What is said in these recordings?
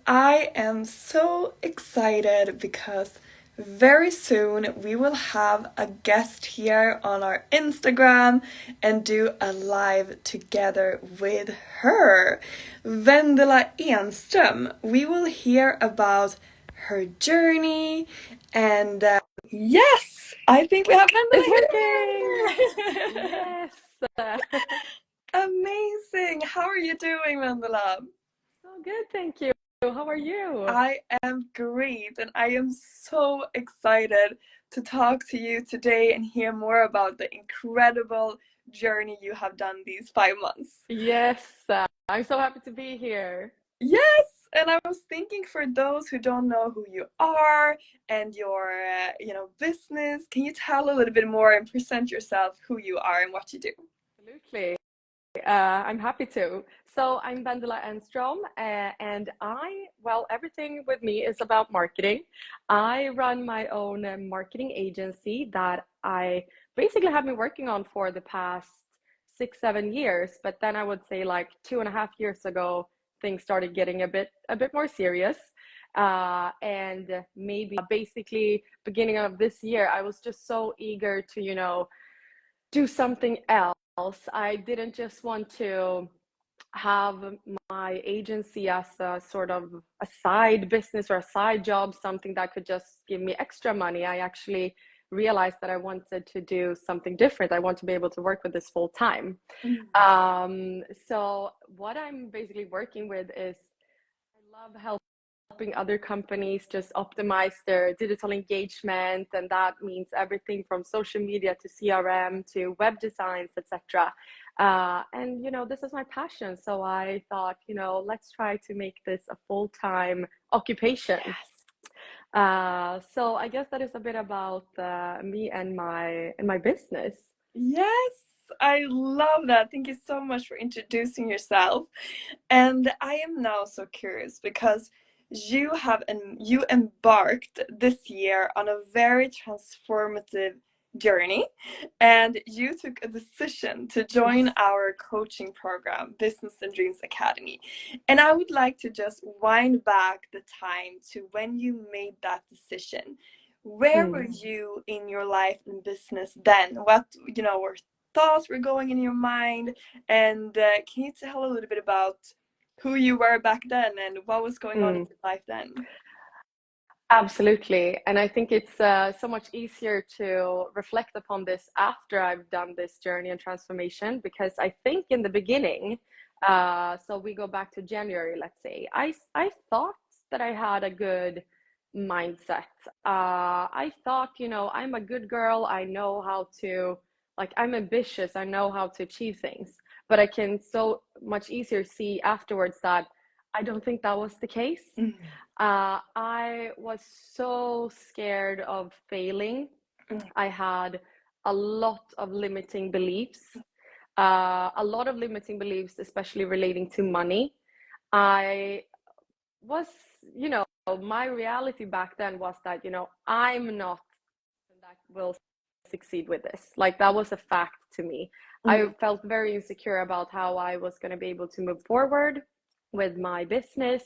I am so excited because very soon we will have a guest here on our Instagram and do a live together with her. Vendela Enström. We will hear about her journey and yes, I think we have It's Vendela working! here. Yes! Amazing. How are you doing, Vendela? So good, thank you. How are you? I am great, and I am so excited to talk to you today and hear more about the incredible journey you have done these 5 months. Yes, I'm so happy to be here. Yes, and I was thinking for those who don't know who you are and your, business, can you tell a little bit more and present yourself, who you are and what you do? Absolutely. I'm happy to. So I'm Vendela Enstrom, and everything with me is about marketing. I run my own marketing agency that I basically have been working on for the past 6, 7 years. But then I would say like 2.5 years ago, things started getting a bit more serious. And maybe basically beginning of this year, I was just so eager to, do something else. I didn't just want to have my agency as a sort of a side business or a side job, something that could just give me extra money. I actually realized that I wanted to do something different. I want to be able to work with this full time. Mm. So what I'm basically working with is I love helping other companies just optimize their digital engagement, and that means everything from social media to CRM to web designs, etc. And this is my passion, so I thought, let's try to make this a full-time occupation. Yes. So I guess that is a bit about me and my business. Yes, I love that. Thank you so much for introducing yourself. And I am now so curious because you embarked this year on a very transformative journey, and you took a decision to join Yes. our coaching program, Business and Dreams Academy. And I would like to just wind back the time to when you made that decision. Where were Mm. you in your life and business then? What, were thoughts were going in your mind? And can you tell a little bit about who you were back then and what was going on in Mm. your life then? Absolutely. And I think it's so much easier to reflect upon this after I've done this journey and transformation, because I think in the beginning, so we go back to January, let's say, I thought that I had a good mindset. I thought, I'm a good girl. I know how to, like, I'm ambitious. I know how to achieve things. But I can so much easier see afterwards that I don't think that was the case. Mm, I was so scared of failing. mm, I had a lot of limiting beliefs, especially relating to money. I was, my reality back then was that, I'm not that will succeed with this. Like, that was a fact to me. I mm, felt very insecure about how I was going to be able to move forward with my business.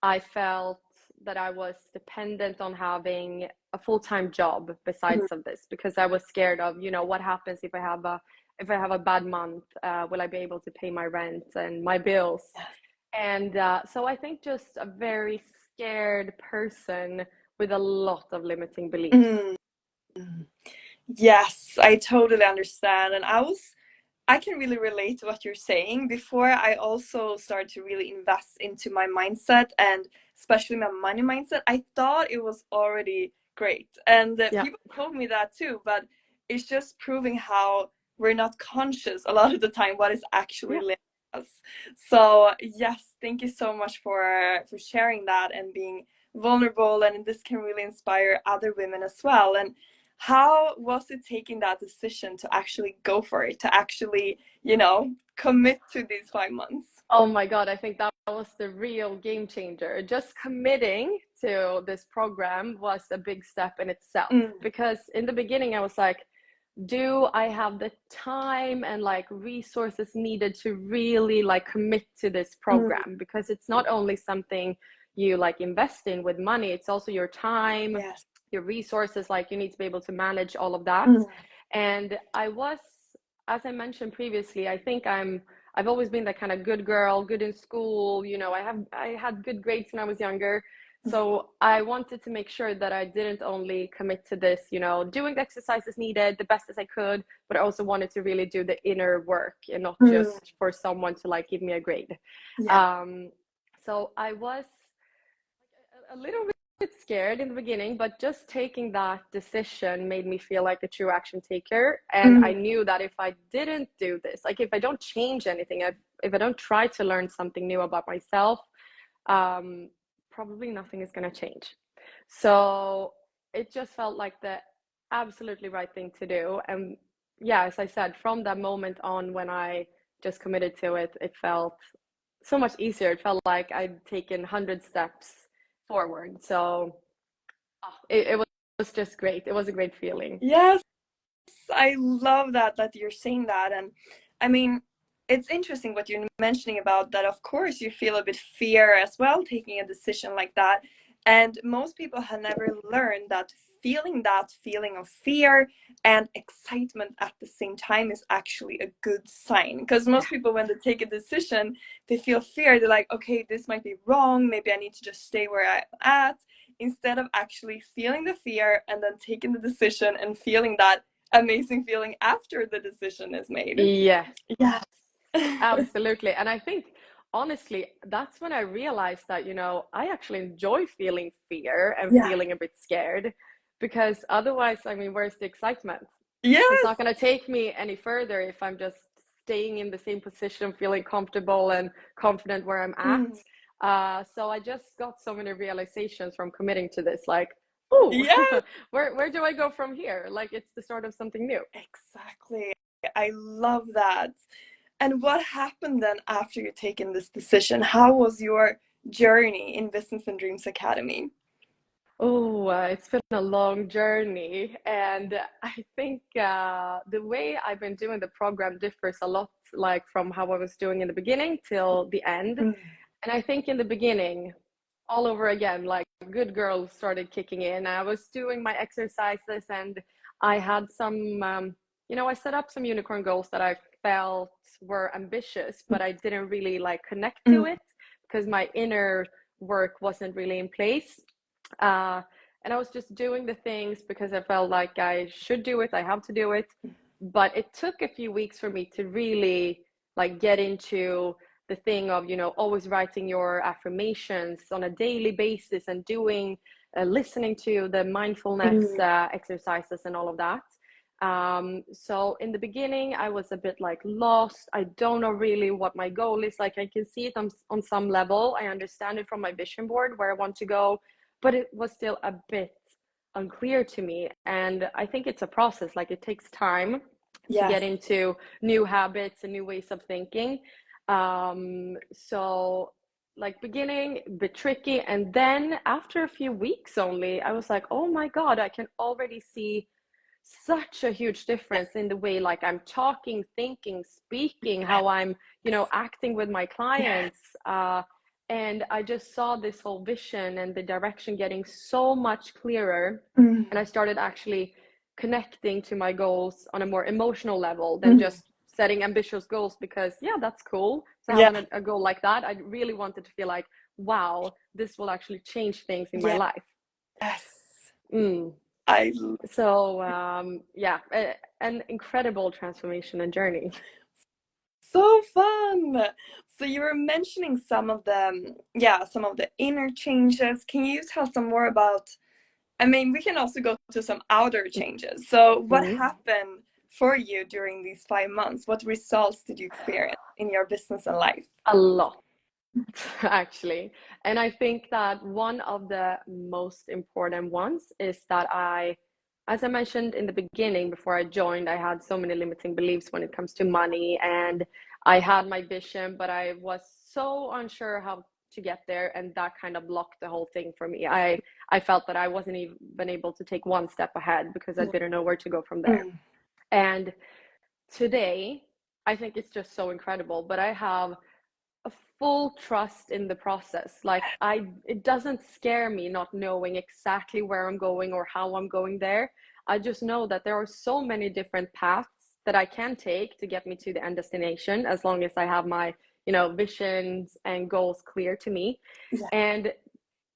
I felt that I was dependent on having a full-time job mm. besides of this, because I was scared of, what happens if I have a bad month. Will I be able to pay my rent and my bills? Yes. And so I think just a very scared person with a lot of limiting beliefs. Mm, mm. Yes, I totally understand. And I can really relate to what you're saying. Before I also started to really invest into my mindset and especially my money mindset, I thought it was already great. And Yeah. people told me that too, but it's just proving how we're not conscious a lot of the time what is actually Yeah. limiting us. So yes, thank you so much for sharing that and being vulnerable, and this can really inspire other women as well. And how was it taking that decision to actually go for it, to actually, commit to these 5 months? Oh my God, I think that was the real game changer. Just committing to this program was a big step in itself, Mm, because in the beginning I was like, do I have the time and like resources needed to really like commit to this mm, program? Because it's not only something you like invest in with money, it's also your time, Yes. your resources. Like you need to be able to manage all of that. Mm. And I was, as I mentioned previously, I think I've always been that kind of good girl, good in school. I had good grades when I was younger. So I wanted to make sure that I didn't only commit to this, doing the exercises needed the best as I could, but I also wanted to really do the inner work and not Mm. just for someone to like give me a grade. Yeah. So I was a little bit scared in the beginning, but just taking that decision made me feel like a true action taker. And I Mm. knew that if I didn't do this, like if I don't change anything, if I don't try to learn something new about myself, probably nothing is going to change. So it just felt like the absolutely right thing to do. And yeah, as I said, from that moment on, when I just committed to it, it felt so much easier. It felt like I'd taken 100 steps forward. So it was just great. It was a great feeling. Yes, I love that you're saying that. And I mean, it's interesting what you're mentioning about that. Of course, you feel a bit fear as well taking a decision like that. And most people have never learned that feeling of fear and excitement at the same time is actually a good sign. Because most people, when they take a decision, they feel fear. They're like, okay, this might be wrong. Maybe I need to just stay where I'm at. Instead of actually feeling the fear and then taking the decision and feeling that amazing feeling after the decision is made. Yes, Yeah. absolutely. And I think honestly, that's when I realized that, I actually enjoy feeling fear and Yeah. feeling a bit scared, because otherwise, I mean, where's the excitement? It's Yes. not going to take me any further if I'm just staying in the same position, feeling comfortable and confident where I'm at. Mm. So I just got so many realizations from committing to this, like, oh, Yes. where do I go from here? Like, it's the start of something new. Exactly. I love that. And what happened then after you taken this decision? How was your journey in Business and Dreams Academy? Oh, it's been a long journey, and I think the way I've been doing the program differs a lot, like from how I was doing in the beginning till the end. Mm. And I think in the beginning, all over again, like good girl started kicking in. I was doing my exercises, and I had some, I set up some unicorn goals that I felt were ambitious, but I didn't really like connect to Mm. it because my inner work wasn't really in place. Uh, and I was just doing the things because I felt like I should do it, I have to do it. But it took a few weeks for me to really like get into the thing of, always writing your affirmations on a daily basis and doing, listening to the mindfulness Mm. exercises and all of that. So in the beginning, I was a bit like lost. I don't know really what my goal is. Like I can see it on some level. I understand it from my vision board where I want to go, but it was still a bit unclear to me. And I think it's a process. Like it takes time to Yes. get into new habits and new ways of thinking. So like beginning a bit tricky, and then after a few weeks only, I was like, oh my god, I can already see such a huge difference in the way like I'm talking, thinking, speaking, how I'm, acting with my Yes. clients. And I just saw this whole vision and the direction getting so much clearer. Mm. And I started actually connecting to my goals on a more emotional level than Mm. just setting ambitious goals, because yeah, that's cool to have Yeah. a goal like that. I really wanted to feel like, wow, this will actually change things in my Yes. life. Mm. I So yeah, an incredible transformation and journey. So fun. So you were mentioning some of the inner changes. Can you tell some more about, I mean, we can also go to some outer changes. So what Mhm. happened for you during these 5 months? What results did you experience in your business and life? A lot, actually. And I think that one of the most important ones is that as I mentioned in the beginning, before I joined, I had so many limiting beliefs when it comes to money, and I had my vision, but I was so unsure how to get there, and that kind of blocked the whole thing for me. I felt that I wasn't even able to take one step ahead because I didn't know where to go from there. Mm. And today, I think it's just so incredible, but I have a full trust in the process. Like it doesn't scare me not knowing exactly where I'm going or how I'm going there. I just know that there are so many different paths that I can take to get me to the end destination, as long as I have my, visions and goals clear to me. Yeah. And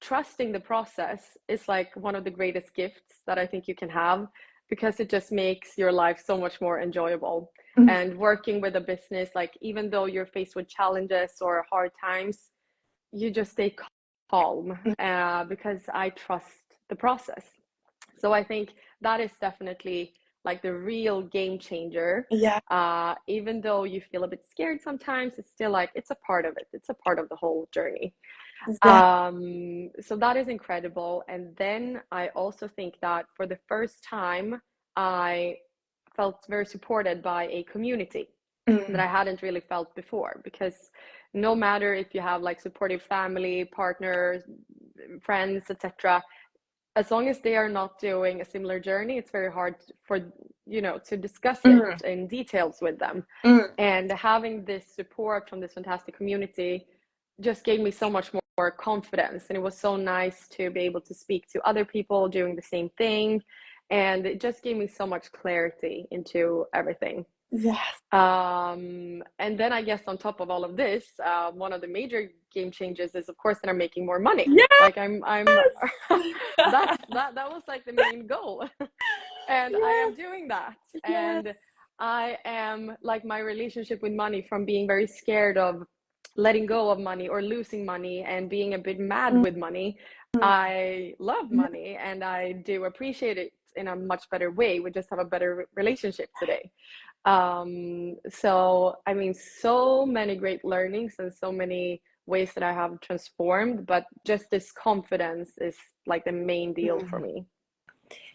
trusting the process is like one of the greatest gifts that I think you can have, because it just makes your life so much more enjoyable. Mm. And working with a business, like even though you're faced with challenges or hard times, you just stay calm, because I trust the process. So I think that is definitely like the real game changer. Yeah. Even though you feel a bit scared sometimes, it's still like it's a part of it. It's a part of the whole journey. Yeah. So that is incredible. And then I also think that for the first time, I felt very supported by a community that I hadn't really felt before. Because no matter if you have like supportive family, partners, friends, etc., as long as they are not doing a similar journey, it's very hard for to discuss it Mm. in details with them. Mm. And having this support from this fantastic community just gave me so much more confidence, and it was so nice to be able to speak to other people doing the same thing, and it just gave me so much clarity into everything. Yes. And then I guess on top of all of this, one of the major game changes is, of course, that I'm making more money. Yes. Like I'm that was like the main goal. And I am Yes. doing that. Yes. And I am like, my relationship with money, from being very scared of letting go of money or losing money and being a bit mad Mm. with money, I love money and I do appreciate it in a much better way. We just have a better relationship today. So I mean, so many great learnings and so many ways that I have transformed, but just this confidence is like the main deal for Mm. me.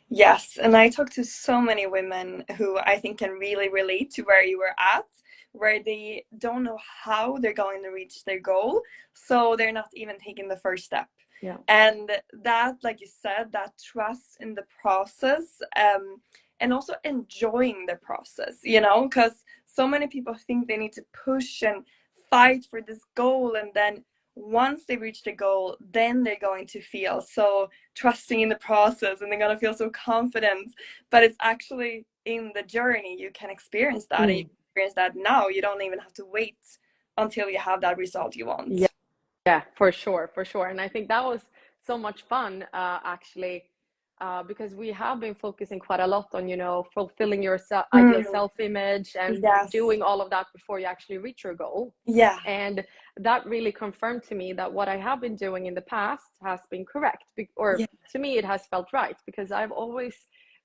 Yes, and I talk to so many women who I think can really relate to where you were at, where they don't know how they're going to reach their goal, so they're not even taking the first step. Yeah. And that, like you said, that trust in the process, and also enjoying the process, because so many people think they need to push and fight for this goal, and then once they reach the goal, then they're going to feel so trusting in the process and they're going to feel so confident. But it's actually in the journey you can experience that. And you experience that now. You don't even have to wait until you have that result you want. Yeah, for sure, for sure. And I think that was so much fun, actually, because we have been focusing quite a lot on, fulfilling your ideal Mm. self-image and Yes. doing all of that before you actually reach your goal. Yeah. And that really confirmed to me that what I have been doing in the past has been correct, or Yeah. to me, it has felt right, because I've always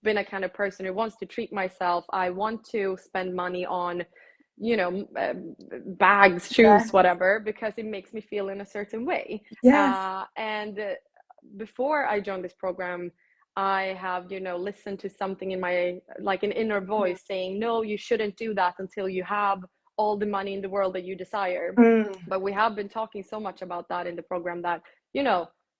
been a kind of person who wants to treat myself. I want to spend money on, bags, shoes, Yes. whatever, because it makes me feel in a certain way. Yes. And before I joined this program, I have, listened to something in my, like an inner voice saying, no, you shouldn't do that until you have all the money in the world that you desire. Mm. But we have been talking so much about that in the program that,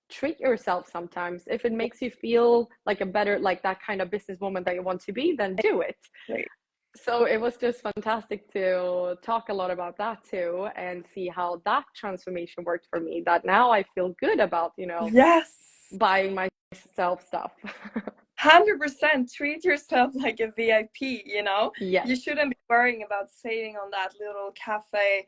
treat yourself sometimes. If it makes you feel like a better, like that kind of businesswoman that you want to be, then do it. Right. So it was just fantastic to talk a lot about that too, and see how that transformation worked for me, that now I feel good about, Yes. buying myself stuff. 100% treat yourself like a VIP. Yes. You shouldn't be worrying about saving on that little cafe,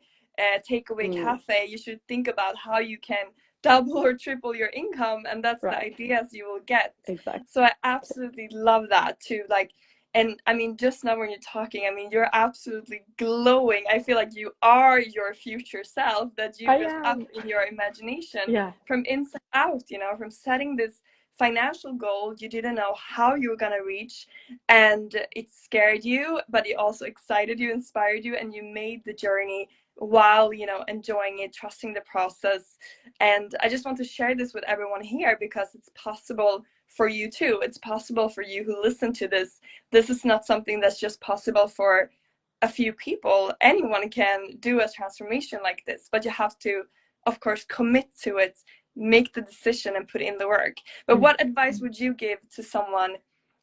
takeaway cafe. You should think about how you can double or triple your income, and that's the Right. ideas you will get. Exactly. So I absolutely love that too. Like, and I mean, just now when you're talking, I mean, you're absolutely glowing. I feel like you are your future self that you I built up am. in your imagination Yeah. from inside out, from setting this financial goal you didn't know how you were going to reach, and it scared you, but it also excited you, inspired you, and you made the journey while enjoying it, trusting the process. And I just want to share this with everyone here, because it's possible for you too. It's possible for you who listen to this. This is not something that's just possible for a few people. Anyone can do a transformation like this, but you have to, of course, commit to it, make the decision, and put in the work. But what advice would you give to someone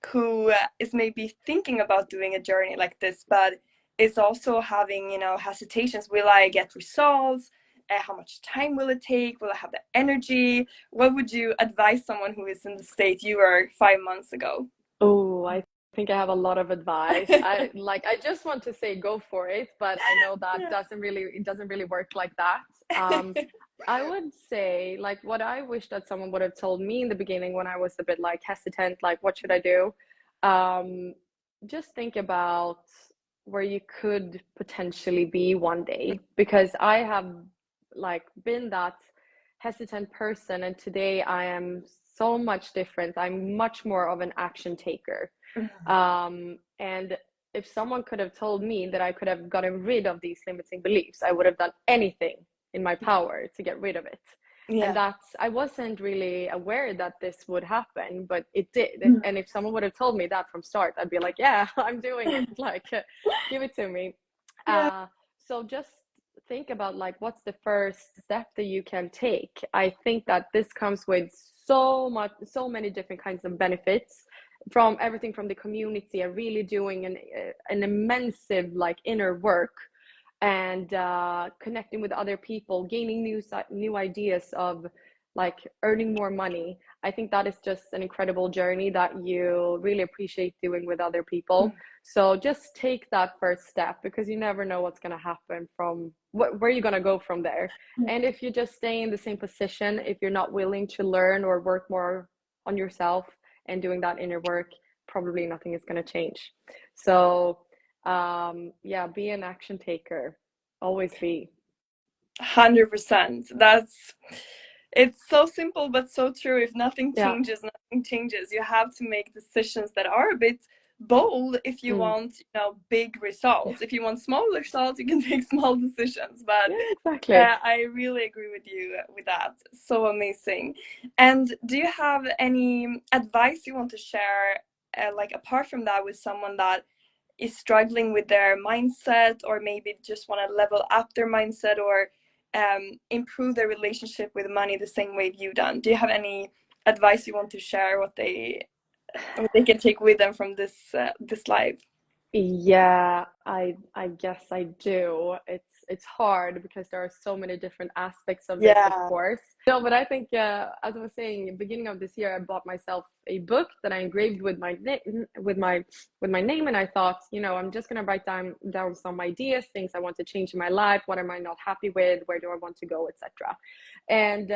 who is maybe thinking about doing a journey like this, but is also having, hesitations? Will I get results? How much time will it take? Will I have the energy? What would you advise someone who is in the state you were 5 months ago? Oh, I think I have a lot of advice. I just want to say go for it, but I know that Yeah. it doesn't really work like that. I would say like what I wish that someone would have told me in the beginning when I was a bit like hesitant, like what should I do? Um, just think about where you could potentially be one day, because I have like been that hesitant person, and today I am so much different. I'm much more of an action taker. And if someone could have told me that I could have gotten rid of these limiting beliefs, I would have done anything in my power to get rid of it. And Yeah. that's, I wasn't really aware that this would happen, but it did. And if someone would have told me that from start, I'd be like, yeah, I'm doing it. Like, give it to me. Yeah. So just think about like what's the first step that you can take. I think that this comes with so many different kinds of benefits, from everything from the community and really doing an immense like inner work, and connecting with other people, gaining new ideas of like earning more money. I think that is just an incredible journey that you really appreciate doing with other people. So just take that first step, because you never know what's going to happen from where you're going to go from there. And if you just stay in the same position, if you're not willing to learn or work more on yourself and doing that inner work, probably nothing is going to change. So yeah, be an action taker. Always be. 100%. It's so simple but so true. If nothing Yeah. changes, nothing changes. You have to make decisions that are a bit bold if you Mm. want, big results. If you want small results, you can take small decisions. But Yeah, exactly. I really agree with you with that. So amazing. And do you have any advice you want to share, like apart from that, with someone that is struggling with their mindset, or maybe just want to level up their mindset, or improve their relationship with money the same way you've done? Do you have any advice you want to share, what they can take with them from this live? Yeah, I guess I do. It's hard because there are so many different aspects of this, of Yeah. course. No, but I think as I was saying, beginning of this year, I bought myself a book that I engraved with my name, and I thought, I'm just gonna write down some ideas, things I want to change in my life, what am I not happy with, where do I want to go, etc. And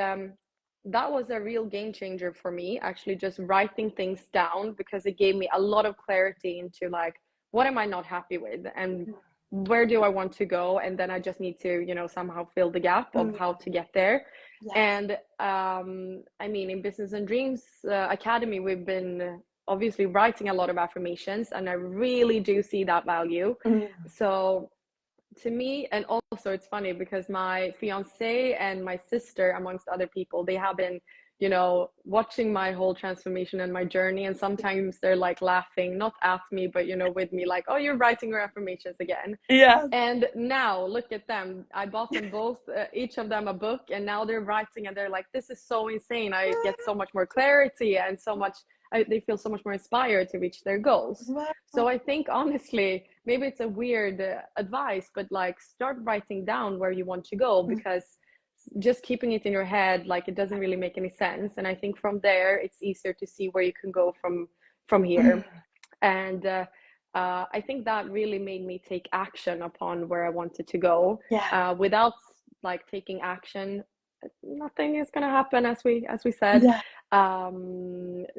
that was a real game changer for me, actually, just writing things down, because it gave me a lot of clarity into like, what am I not happy with, and where do I want to go, and then I just need to somehow fill the gap of how to get there. Yes. And I mean, in Business and Dreams Academy, we've been obviously writing a lot of affirmations, and I really do see that value. So to me, and also it's funny because my fiance and my sister, amongst other people, they have been watching my whole transformation and my journey, and sometimes they're like laughing, not at me, but with me, like, oh, you're writing your affirmations again. Yes. And now look at them. I bought them both, each of them a book, and now they're writing, and they're like, this is so insane. I get so much more clarity, and they feel so much more inspired to reach their goals. Wow. So I think honestly, maybe it's a weird advice, but like start writing down where you want to go, because just keeping it in your head, like, it doesn't really make any sense. And I think from there, it's easier to see where you can go from here. And I think that really made me take action upon where I wanted to go. Yeah. Without like taking action, nothing is going to happen, as we said. Yeah.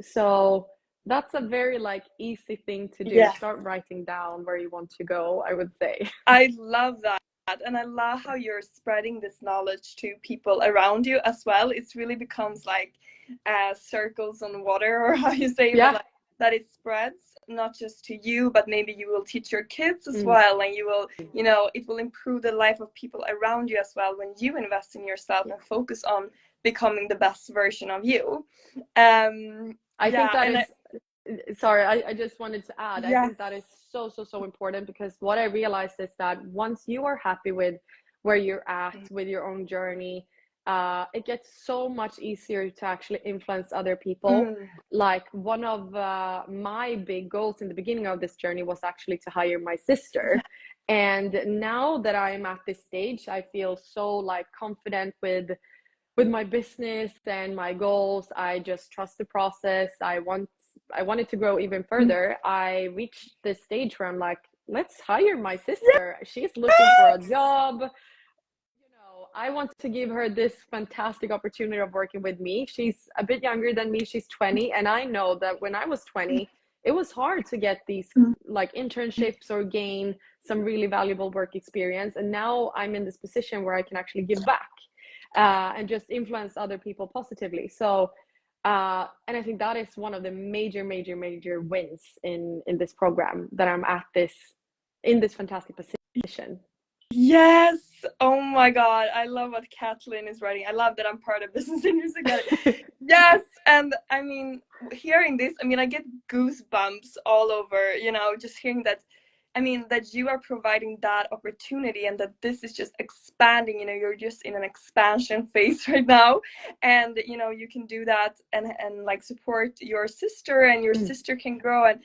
So that's a very like easy thing to do. Yes. Start writing down where you want to go, I would say. I love that. And I love how you're spreading this knowledge to people around you as well. It really becomes like circles on water, or how you say, but Yeah. like that it spreads not just to you, but maybe you will teach your kids as Mm. well. And you will, it will improve the life of people around you as well when you invest in yourself and focus on becoming the best version of you. I think Yeah. that And is, sorry, I just wanted to add, I yes. think that is so important, because what I realized is that once you are happy with where you're at with your own journey, it gets so much easier to actually influence other people. Like one of my big goals in the beginning of this journey was actually to hire my sister. And now that I'm at this stage, I feel so like confident with my business and my goals. I just trust the process. I wanted to grow even further. I reached this stage where I'm like, let's hire my sister. She's looking for a job. I want to give her this fantastic opportunity of working with me. She's a bit younger than me. She's 20, and I know that when I was 20, it was hard to get these like internships or gain some really valuable work experience. And now I'm in this position where I can actually give back and just influence other people positively. So, and I think that is one of the major wins in this program, that I'm at this in this fantastic position. Yes. Oh my God. I love what Kathleen is writing. I love that I'm part of Business and Music Academy. Yes. And I mean, hearing this, I mean, I get goosebumps all over, just hearing that. I mean, that you are providing that opportunity and that this is just expanding, you're just in an expansion phase right now. And, you can do that and like support your sister, and your sister can grow. And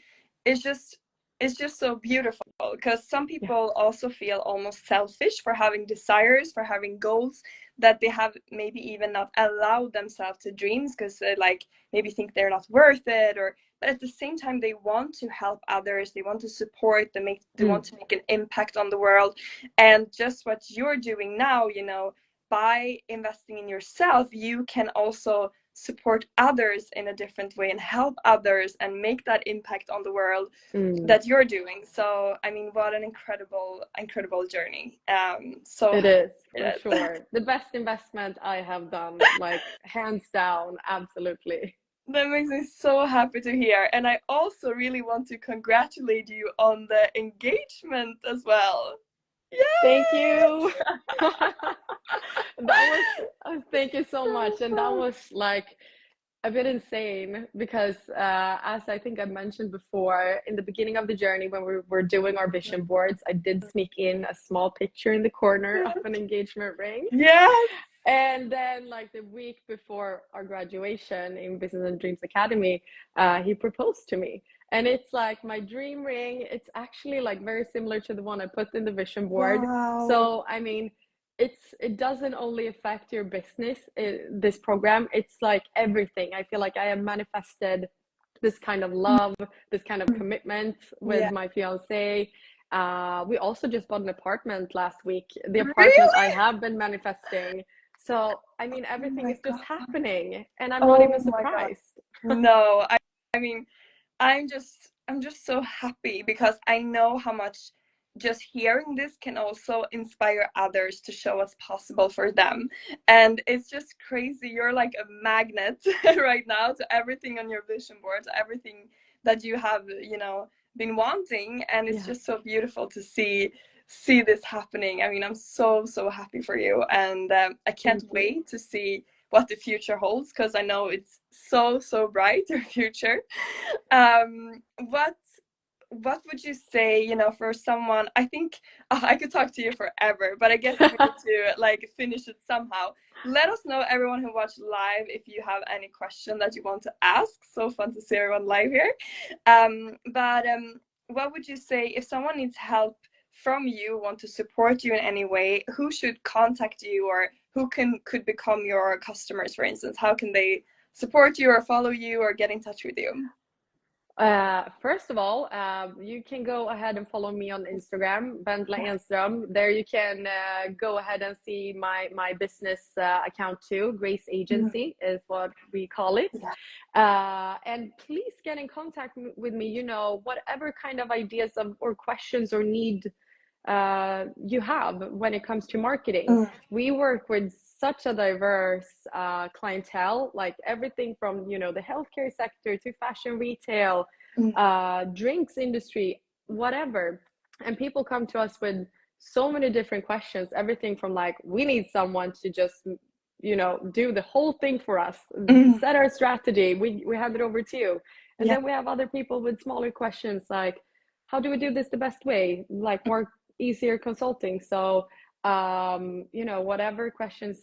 it's just, it's just so beautiful, because some Yeah. people also feel almost selfish for having desires, for having goals that they have maybe even not allowed themselves to dreams, because they like maybe think they're not worth it, or but at the same time they want to help others, they want to support, they want to make an impact on the world. And just what you're doing now, by investing in yourself, you can also support others in a different way and help others and make that impact on the world that you're doing. So I mean, what an incredible journey. So It happy is, for for that. sure. The best investment I have done, like hands down, absolutely. That makes me so happy to hear. And I also really want to congratulate you on the engagement as well. Thank you. Yes! That was, thank you so much. And that was like a bit insane because, as I think I mentioned before, in the beginning of the journey, when we were doing our vision boards, I did sneak in a small picture in the corner of an engagement ring. Yes! And then, like the week before our graduation in Business and Dreams Academy, he proposed to me. And it's like my dream ring. It's actually like very similar to the one I put in the vision board. Wow. So, I mean, it doesn't only affect your business, this program. It's like everything. I feel like I have manifested this kind of love, this kind of commitment with Yeah. my fiance. We also just bought an apartment last week, the apartment I Really? have been manifesting. So, I mean, Oh everything my is just God. happening, and I'm not even Oh my God. surprised. No, I mean, I'm just so happy, because I know how much just hearing this can also inspire others to show what's possible for them. And it's just crazy. You're like a magnet right now to everything on your vision board, to everything that you have, been wanting. And it's Yeah, just so beautiful to see this happening. I mean, I'm so happy for you, and I can't thank you. wait to see what the future holds, because I know it's so bright, your future. What would you say, for someone? I think I could talk to you forever, but I guess we need to like finish it somehow. Let us know, everyone who watched live, if you have any question that you want to ask. So fun to see everyone live here. But what would you say if someone needs help from you, want to support you in any way? Who should contact you, or who could become your customers, for instance? How can they support you or follow you or get in touch with you? First of all, you can go ahead and follow me on Instagram, Vendela Enström. There you can go ahead and see my business account too. Grace Agency is what we call it. Yeah. And please get in contact with me. Whatever kind of ideas or questions or need you have when it comes to marketing. Mm. We work with such a diverse clientele, like everything from the healthcare sector to fashion retail, Mm. drinks industry, whatever. And people come to us with so many different questions. Everything from like, we need someone to just do the whole thing for us, Mm. set our strategy. We hand it over to you. And Yeah. then we have other people with smaller questions like, how do we do this the best way? Like more easier consulting. So, whatever questions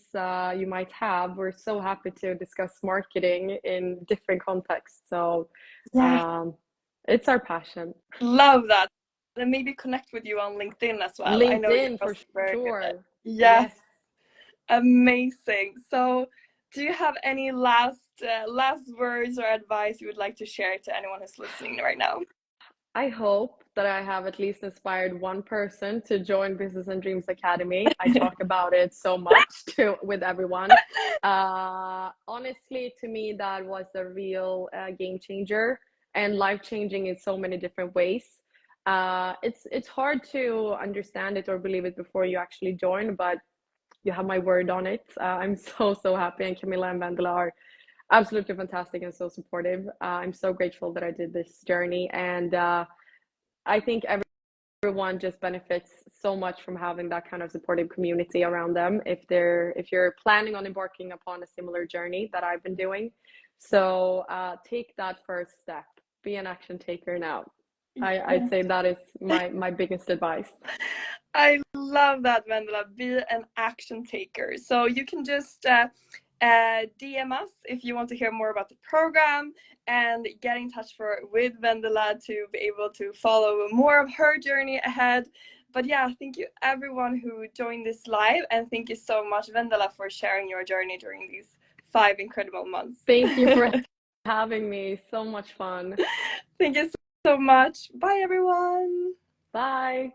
you might have, we're so happy to discuss marketing in different contexts. So, Yeah. um, it's our passion. Love that. and maybe connect with you on LinkedIn as well. I know you're LinkedIn for also very good at. sure. Yes, Yes. amazing. So, do you have any last words or advice you would like to share to anyone who's listening right now? I hope that I have at least inspired one person to join Business and Dreams Academy. I talk about it so much to with everyone. Honestly, to me, that was a real game changer and life changing in so many different ways. It's hard to understand it or believe it before you actually join, but you have my word on it. I'm so happy, and Camilla and Vendela are absolutely fantastic and so supportive. I'm so grateful that I did this journey, and I think everyone just benefits so much from having that kind of supportive community around them if you're planning on embarking upon a similar journey that I've been doing. So take that first step. Be an action taker now. I'd Yes. say that is my biggest advice. I love that, Vendela. Be an action taker. So you can just DM us if you want to hear more about the program and get in touch with Vendela to be able to follow more of her journey ahead. But yeah, thank you everyone who joined this live, and thank you so much, Vendela, for sharing your journey during these 5 incredible months. Thank you for having me. So much fun. Thank you so much. Bye, everyone. Bye.